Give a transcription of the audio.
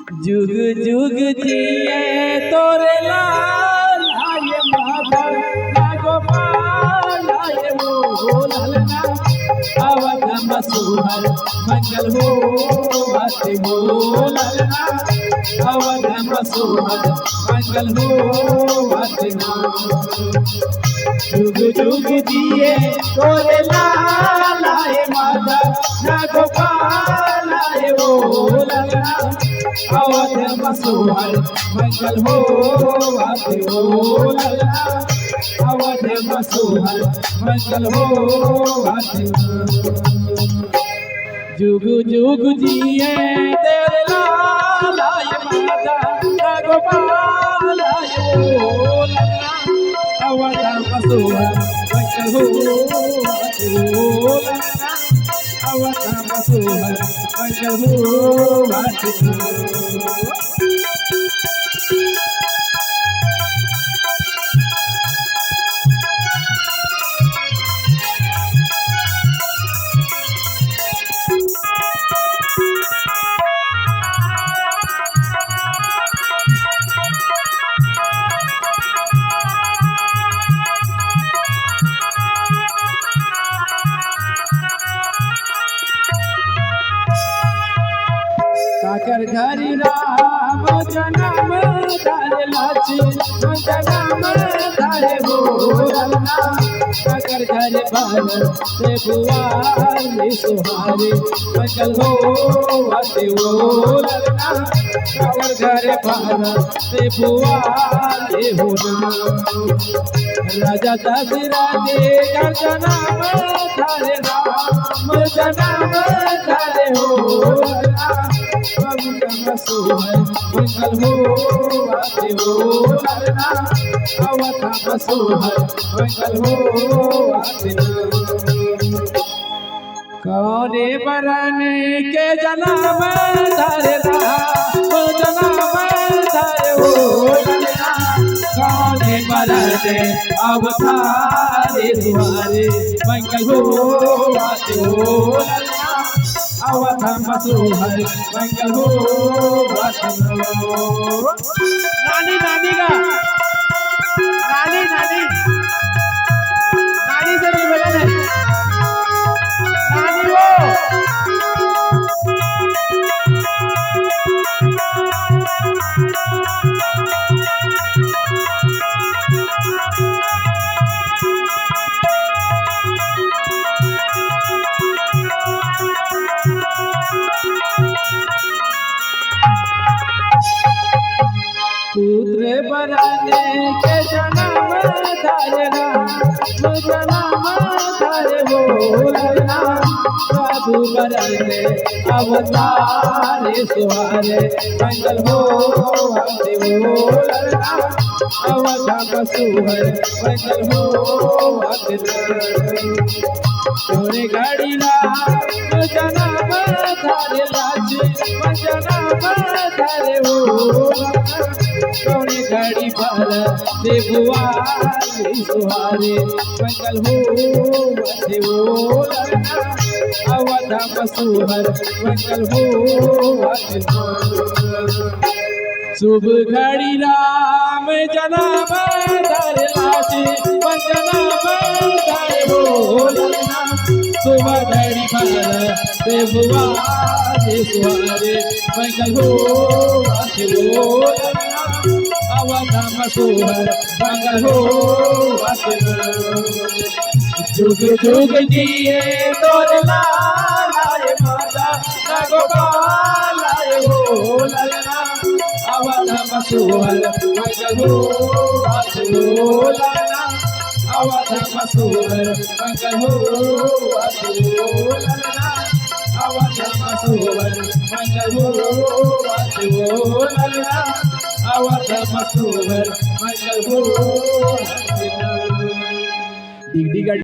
जुग जुग जिए तोरे लाल आये माता ना गोपाल आये वो ललना अवध मसूहर मंगल हो आते हो ललना अवध मसूहर मंगल हो आते हो जुग जुग जिए तोरे लाल आये माता ना गोपाल आये वो ललना अवध मसूहर मंगल हो आते हो ललना अवध मसूहर मंगल हो आते हो जुग जुग जिए तेरे लाल आये माता ना गोपाल आये हो ललना अवध मसूहर मंगल हो आते हो ललना अवध मसूहर मंगल हो आते हो काकर घरी राम जन्म धारे लाची जन्म धारे हो ललना काकर घरे भारत से बुआरे सुहारे मंगल हो आते हो ललना काकर घरे भारत से बुआरे हो राजा दशरथ का जन्म धारे राम जन्म धारे हो मसूहर मंगल हो आते हो ललना अवध मसूहर मंगल हो आते हो कौने बरन के जन्म धरे जन्म धरे हो ललना कौने बरन अवतारे तुम्हारे मंगल हो आते हो ललना अवध मसूहर मंगल हो नानी नानी का नानी नानी नानी से भी बोला नहीं नानी पुत्र बराने के जन्म धारे जन्म धारे हो ललना प्रभु बराने अवतारे सुहारे मंगल हो आते हो ललना अवध मसूहर मंगल हो आते तोरे गाड़ी ला जन्म धारे लाची जन्म धारे हो कौने घड़ी पर देवुआरे सुहारे मंगल हो आते हो ललना अवध मसूहर मंगल हो आते हो शुभ घड़ी राम जन्म धरे लाची जन्म धरे हो ललना शुभ घड़ी पर देवुआरे सुहारे मंगल हो आते हो ललना अवध मसूहर मंगल हो आते हो जुग जुग जिए तोरे लाल आये माता ना गोपाल आये हो ललना अवध मसूहर मंगल हो आते हो ललना अवध मसूहर मंगल हो आते हो ललना अवध मसूहर मंगल हो आते हो ललना अवध मसूहर मंगल हो